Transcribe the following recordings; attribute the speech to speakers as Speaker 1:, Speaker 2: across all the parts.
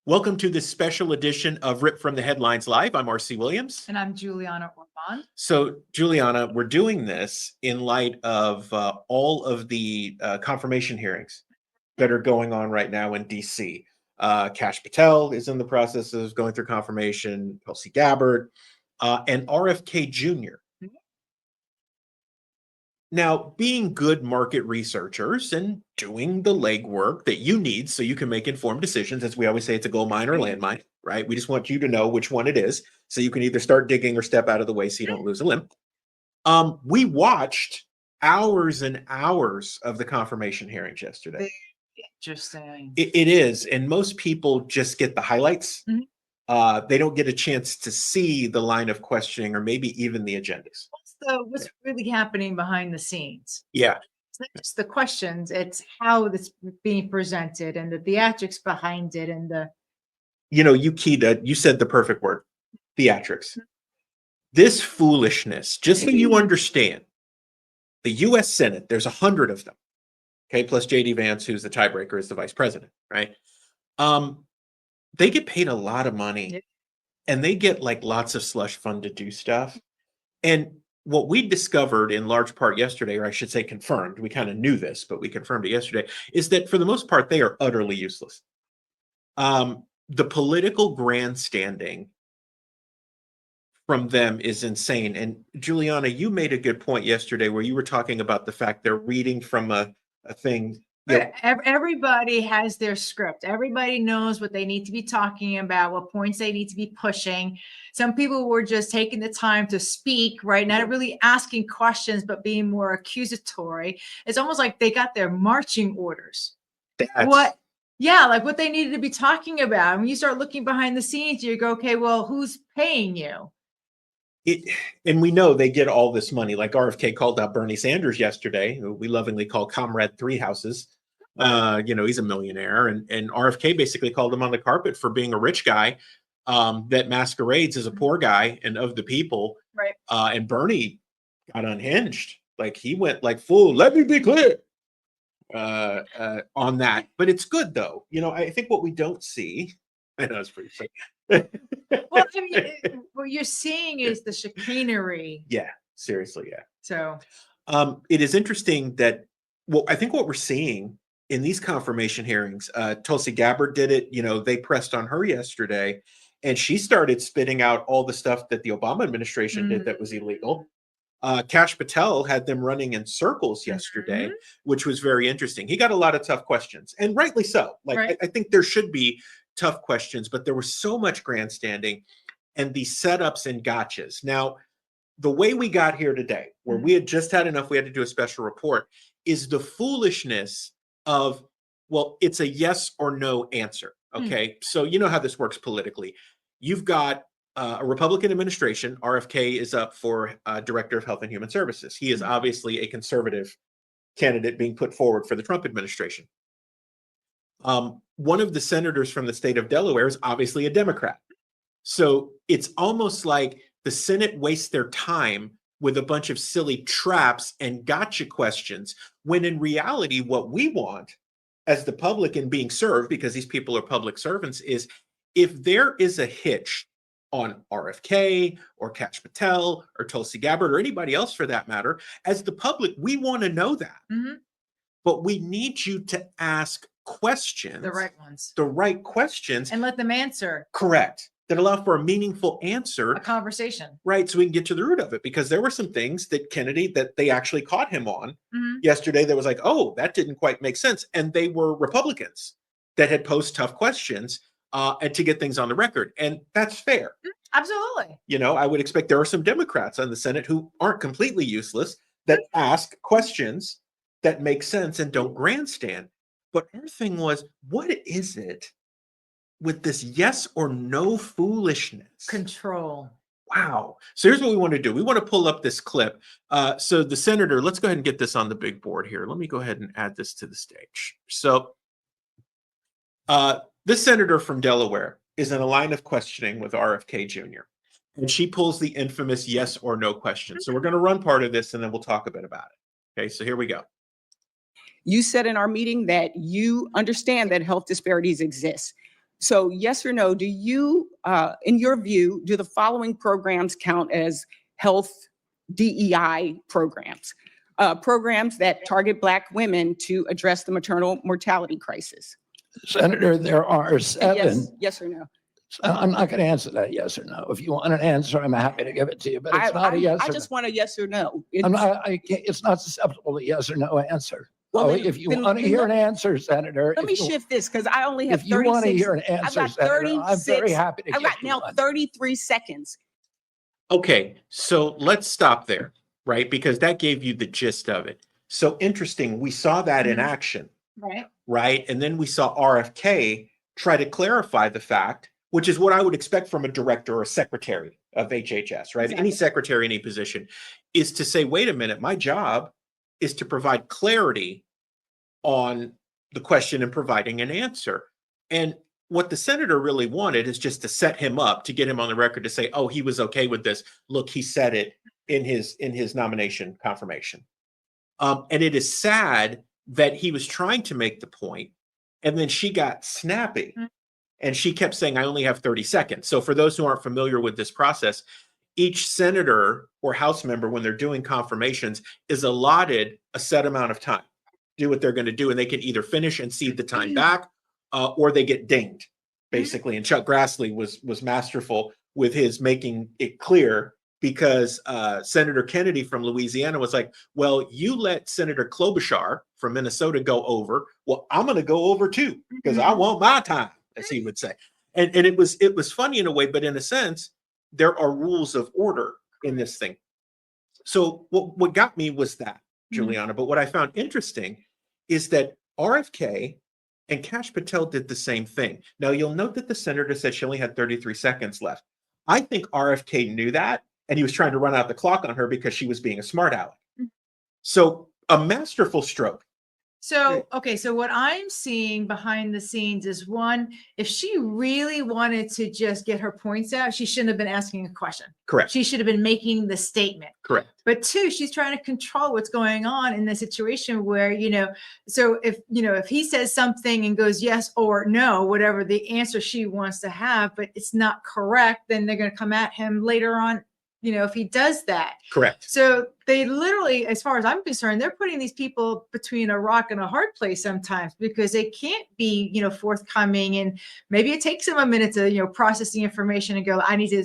Speaker 1: Welcome to this special edition of Rip from the Headlines Live. I'm RC Williams.
Speaker 2: And I'm Julianna Ormond.
Speaker 1: So, Julianna, we're doing this in light of all of the confirmation hearings that are going on right now in DC. Kash Patel is in the process of going through confirmation, Tulsi Gabbard, and RFK Jr. Now, being good market researchers and doing the legwork that you need so you can make informed decisions, as we always say, it's a gold mine or landmine, right? We just want you to know which one it is so you can either start digging or step out of the way so you don't lose a limb. We watched hours and hours of the confirmation hearings yesterday.
Speaker 2: Interesting.
Speaker 1: It is, and most people just get the highlights. They don't get a chance to see the line of questioning or maybe even the agendas.
Speaker 2: What's really happening behind the scenes?
Speaker 1: Yeah.
Speaker 2: It's not just the questions, it's how it's being presented and the theatrics behind it and the...
Speaker 1: You said the perfect word, theatrics. This foolishness, just so you understand, the U.S. Senate, there's 100 of them, okay, plus J.D. Vance, who's the tiebreaker, is the vice president, right? They get paid a lot of money, and they get like lots of slush fund to do stuff. And what we discovered in large part yesterday, or I should say confirmed, we kind of knew this, but we confirmed it yesterday, is that for the most part, they are utterly useless. The political grandstanding from them is insane. And Julianna, you made a good point yesterday where you were talking about the fact they're reading from a thing.
Speaker 2: Everybody has their script. Everybody knows what they need to be talking about, what points they need to be pushing. Some people were just taking the time to speak, right? Not really asking questions, but being more accusatory. It's almost like they got their marching orders. Like what they needed to be talking about. When you start looking behind the scenes, you go, okay, well, who's paying you?
Speaker 1: And we know they get all this money. Like RFK called out Bernie Sanders yesterday, who we lovingly call Comrade Three Houses. He's a millionaire, and RFK basically called him on the carpet for being a rich guy that masquerades as a poor guy and of the people.
Speaker 2: Right.
Speaker 1: And Bernie got unhinged. Like he went like full, let me be clear on that. But it's good though. I think what we don't see, I know it's pretty funny.
Speaker 2: Well, I mean, what you're seeing is the chicanery.
Speaker 1: Yeah, seriously, yeah.
Speaker 2: So
Speaker 1: it is interesting that I think what we're seeing in these confirmation hearings, Tulsi Gabbard did it. They pressed on her yesterday, and she started spitting out all the stuff that the Obama administration did that was illegal. Kash Patel had them running in circles yesterday, which was very interesting. He got a lot of tough questions, and rightly so. I think there should be tough questions, but there was so much grandstanding and these setups and gotchas. Now, the way we got here today, where we had just had enough, we had to do a special report, is the foolishness of, well, it's a yes or no answer. Okay. So you know how this works politically. You've got a Republican administration. RFK is up for Director of Health and Human Services. He is obviously a conservative candidate being put forward for the Trump administration. One of the senators from the state of Delaware is obviously a Democrat. So it's almost like the Senate wastes their time with a bunch of silly traps and gotcha questions, when in reality, what we want as the public and being served, because these people are public servants, is if there is a hitch on RFK or Kash Patel or Tulsi Gabbard or anybody else for that matter, as the public, we want to know that. But we need you to ask questions.
Speaker 2: The right ones.
Speaker 1: The right questions.
Speaker 2: And let them answer.
Speaker 1: Correct. That allow for a meaningful answer.
Speaker 2: A conversation.
Speaker 1: Right. So we can get to the root of it, because there were some things that Kennedy, that they actually caught him on yesterday that was like, oh, that didn't quite make sense. And they were Republicans that had posed tough questions and to get things on the record. And that's fair.
Speaker 2: Absolutely.
Speaker 1: I would expect there are some Democrats on the Senate who aren't completely useless that ask questions that make sense and don't grandstand. But our thing was, what is it with this yes or no foolishness?
Speaker 2: Control.
Speaker 1: Wow. So here's what we want to do. We want to pull up this clip. So the senator, let's go ahead and get this on the big board here. Let me go ahead and add this to the stage. So this senator from Delaware is in a line of questioning with RFK Jr. And she pulls the infamous yes or no question. So we're going to run part of this and then we'll talk a bit about it. Okay, so here we go.
Speaker 3: You said in our meeting that you understand that health disparities exist. So yes or no, do you, in your view, do the following programs count as health DEI programs? Programs that target Black women to address the maternal mortality crisis?
Speaker 4: Senator, there are 7.
Speaker 3: Yes or no?
Speaker 4: I'm not going to answer that yes or no. If you want an answer, I'm happy to give it to you, but it's not a yes
Speaker 3: I
Speaker 4: or
Speaker 3: just
Speaker 4: no.
Speaker 3: want a yes or no.
Speaker 4: It's not susceptible to yes or no answer.
Speaker 3: Well,
Speaker 4: So
Speaker 3: then-
Speaker 4: if you
Speaker 3: then-
Speaker 4: want to
Speaker 3: then
Speaker 4: hear
Speaker 3: let-
Speaker 4: an answer, Senator,
Speaker 3: Let me shift this because I only have
Speaker 4: if you want to
Speaker 3: 36.
Speaker 4: hear an answer,
Speaker 3: got
Speaker 4: Senator, I'm
Speaker 3: 36
Speaker 4: very happy to
Speaker 3: I've
Speaker 4: give
Speaker 3: got
Speaker 4: you
Speaker 3: now
Speaker 4: one.
Speaker 3: 33 seconds.
Speaker 1: Okay, so let's stop there, right? Because that gave you the gist of it. So interesting. We saw that in action,
Speaker 2: Right.
Speaker 1: right? And then we saw RFK try to clarify the fact, which is what I would expect from a director or a secretary of HHS, right?
Speaker 2: Exactly.
Speaker 1: Any secretary, any position, is to say, wait a minute, my job is to provide clarity on the question and providing an answer. And what the senator really wanted is just to set him up, to get him on the record to say, oh, he was okay with this. Look, he said it in his nomination confirmation. And it is sad that he was trying to make the point, and then she got snappy. And she kept saying, I only have 30 seconds. So for those who aren't familiar with this process, each senator or House member, when they're doing confirmations, is allotted a set amount of time, do what they're going to do. And they can either finish and cede the time back, or they get dinged, basically. And Chuck Grassley was masterful with his making it clear, because Senator Kennedy from Louisiana was like, well, you let Senator Klobuchar from Minnesota go over. Well, I'm going to go over too, because I want my time, as he would say. And it was funny in a way, but in a sense, there are rules of order in this thing. So what got me was that, Juliana. But what I found interesting is that RFK and Kash Patel did the same thing. Now, you'll note that the senator said she only had 33 seconds left. I think RFK knew that, and he was trying to run out the clock on her because she was being a smart aleck. So a masterful stroke.
Speaker 2: So, okay, so what I'm seeing behind the scenes is, one, if she really wanted to just get her points out, she shouldn't have been asking a question.
Speaker 1: Correct.
Speaker 2: She should have been making the statement.
Speaker 1: Correct.
Speaker 2: But two, she's trying to control what's going on in the situation where, so if he says something and goes yes or no, whatever the answer she wants to have, but it's not correct, then they're going to come at him later on, if he does that.
Speaker 1: Correct.
Speaker 2: So they literally, as far as I'm concerned, they're putting these people between a rock and a hard place sometimes, because they can't be, forthcoming. And maybe it takes them a minute to, process the information and go, I need to,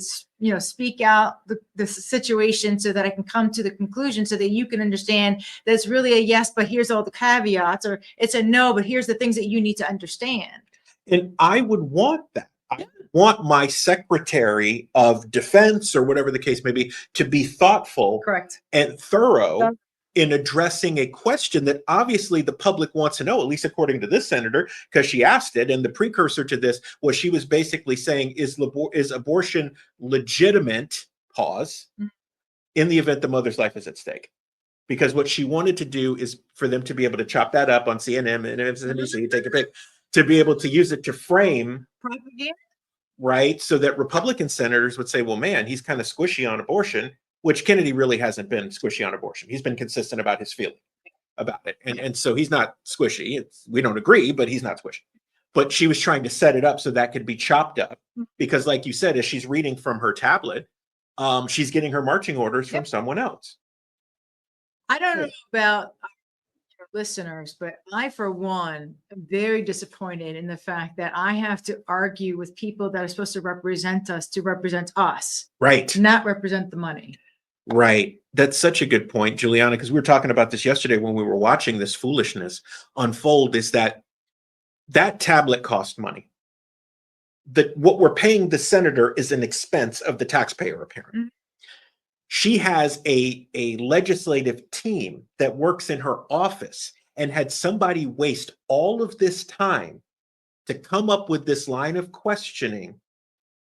Speaker 2: speak out the situation so that I can come to the conclusion, so that you can understand that it's really a yes, but here's all the caveats, or it's a no, but here's the things that you need to understand.
Speaker 1: And I would want that. I want my Secretary of Defense, or whatever the case may be, to be thoughtful
Speaker 2: Correct.
Speaker 1: and thorough in addressing a question that obviously the public wants to know, at least according to this senator, because she asked it. And the precursor to this was, she was basically saying, is abortion legitimate, pause, in the event the mother's life is at stake? Because what she wanted to do is for them to be able to chop that up on CNN and MSNBC, take a pic, to be able to use it to frame
Speaker 2: Propaganda.
Speaker 1: right? So that Republican senators would say, well, man, he's kind of squishy on abortion, which Kennedy really hasn't been squishy on abortion. He's been consistent about his feeling about it. And so he's not squishy. We don't agree, but he's not squishy. But she was trying to set it up so that could be chopped up, because like you said, as she's reading from her tablet, she's getting her marching orders from someone else.
Speaker 2: I don't know about your listeners, but I, for one, am very disappointed in the fact that I have to argue with people that are supposed to represent us,
Speaker 1: Right.
Speaker 2: not represent the money.
Speaker 1: Right. That's such a good point, Juliana, because we were talking about this yesterday when we were watching this foolishness unfold, is that tablet cost money. What we're paying the senator is an expense of the taxpayer, apparently. She has a legislative team that works in her office, and had somebody waste all of this time to come up with this line of questioning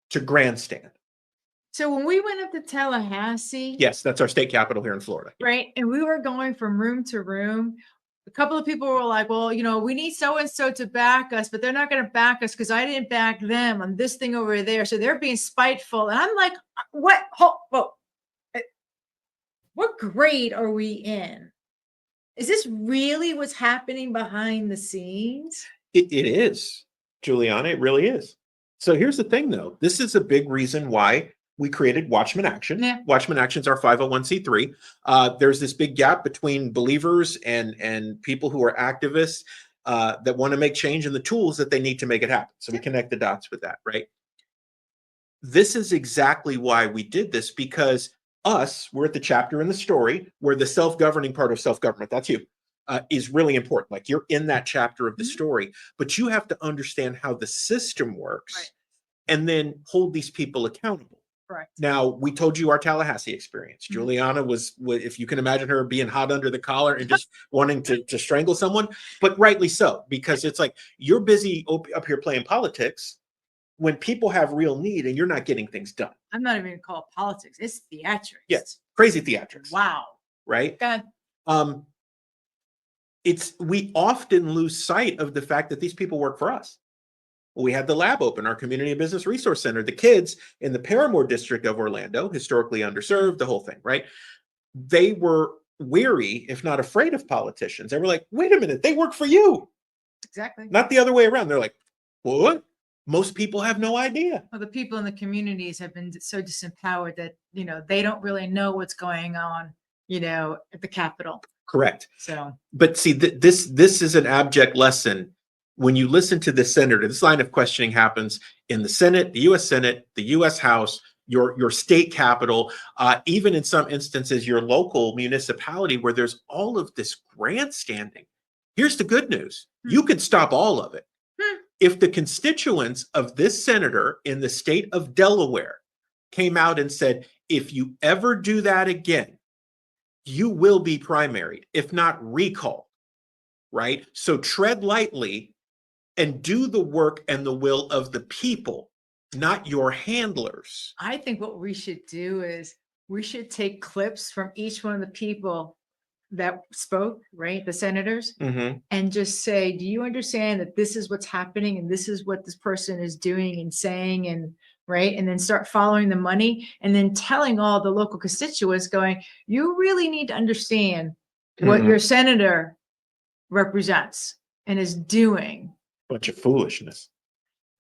Speaker 1: to grandstand.
Speaker 2: So when we went up to Tallahassee,
Speaker 1: Yes, that's our state capital here in Florida.
Speaker 2: right, and we were going from room to room, a couple of people were like, well, we need so-and-so to back us, but they're not going to back us because I didn't back them on this thing over there. So they're being spiteful. And I'm like, what? What grade are we in? Is this really what's happening behind the scenes?
Speaker 1: It is, Juliana. It really is. So here's the thing, though. This is a big reason why we created Watchman Action.
Speaker 2: Yeah.
Speaker 1: Watchman Action's our 501c3. There's this big gap between believers and people who are activists that want to make change and the tools that they need to make it happen. So we connect the dots with that, right? This is exactly why we did this, because we're at the chapter in the story where the self-governing part of self-government, that's you, is really important. Like, you're in that chapter of the story, but you have to understand how the system works.
Speaker 2: Right.
Speaker 1: And then hold these people accountable.
Speaker 2: Correct.
Speaker 1: Now, we told you our Tallahassee experience. Juliana was, if you can imagine her being hot under the collar and just wanting to strangle someone, but rightly so, because it's like, you're busy up here playing politics when people have real need and you're not getting things done.
Speaker 2: I'm not even gonna call it politics. It's theatrics.
Speaker 1: Yes, crazy theatrics.
Speaker 2: Wow.
Speaker 1: Right?
Speaker 2: God.
Speaker 1: We often lose sight of the fact that these people work for us. We had the lab open, our Community and Business Resource Center. The kids in the Paramore district of Orlando, historically underserved, the whole thing, right? They were weary, if not afraid of politicians. They were like, wait a minute, they work for you.
Speaker 2: Exactly.
Speaker 1: Not the other way around. They're like, what? Most people have no idea.
Speaker 2: Well, the people in the communities have been so disempowered that, they don't really know what's going on, at the Capitol.
Speaker 1: Correct.
Speaker 2: So,
Speaker 1: but see, this is an abject lesson. When you listen to the senator, this line of questioning happens in the Senate, the U.S. Senate, the U.S. House, your state capitol, even in some instances, your local municipality, where there's all of this grandstanding. Here's the good news. You can stop all of it. If the constituents of this senator in the state of Delaware came out and said, if you ever do that again, you will be primaried, if not recalled, right? So tread lightly and do the work and the will of the people, not your handlers.
Speaker 2: I think what we should do is we should take clips from each one of the people that spoke, right? The senators, and just say, do you understand that this is what's happening and this is what this person is doing and saying, and right? And then start following the money and then telling all the local constituents going, you really need to understand what your senator represents and is doing.
Speaker 1: Bunch of foolishness.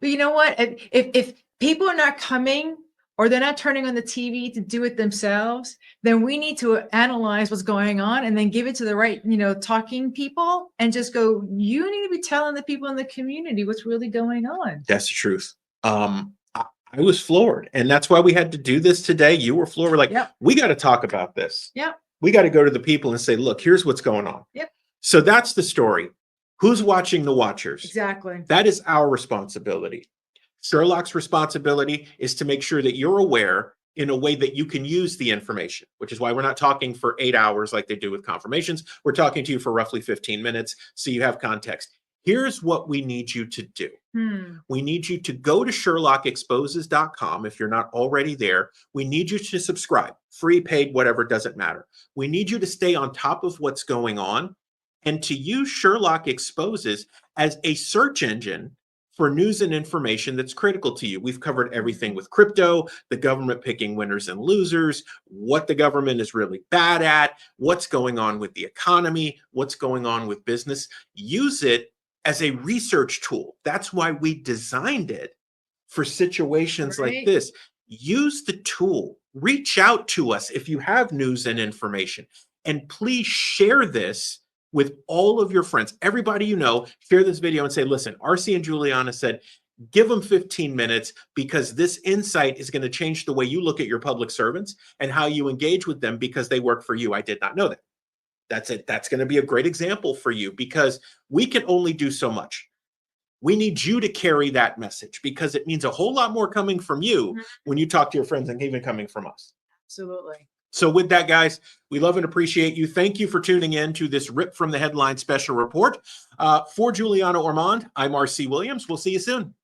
Speaker 2: But you know what? If people are not coming or they're not turning on the TV to do it themselves, then we need to analyze what's going on and then give it to the right, talking people and just go, you need to be telling the people in the community what's really going on.
Speaker 1: That's the truth. I was floored. And that's why we had to do this today. You were floored. We're like, we got to talk about this. We got to go to the people and say, look, here's what's going on. So that's the story. Who's watching the watchers?
Speaker 2: Exactly.
Speaker 1: That is our responsibility. Sherlock's responsibility is to make sure that you're aware in a way that you can use the information, which is why we're not talking for 8 hours like they do with confirmations. We're talking to you for roughly 15 minutes so you have context. Here's what we need you to do. We need you to go to SherlockExposes.com if you're not already there. We need you to subscribe, free, paid, whatever, doesn't matter. We need you to stay on top of what's going on and to use Sherlock Exposes as a search engine for news and information that's critical to you. We've covered everything with crypto, the government picking winners and losers, what the government is really bad at, what's going on with the economy, what's going on with business. Use it as a research tool. That's why we designed it for situations like this. Use the tool. Reach out to us if you have news and information. And please share this with all of your friends. Everybody you know, share this video and say, listen, RC and Juliana said, give them 15 minutes because this insight is going to change the way you look at your public servants and how you engage with them because they work for you. I did not know that. That's it. That's going to be a great example for you because we can only do so much. We need you to carry that message because it means a whole lot more coming from you when you talk to your friends and even coming from us.
Speaker 2: Absolutely.
Speaker 1: So with that, guys, we love and appreciate you. Thank you for tuning in to this Rip from the Headline special report. For Julianna Ormond, I'm RC Williams. We'll see you soon.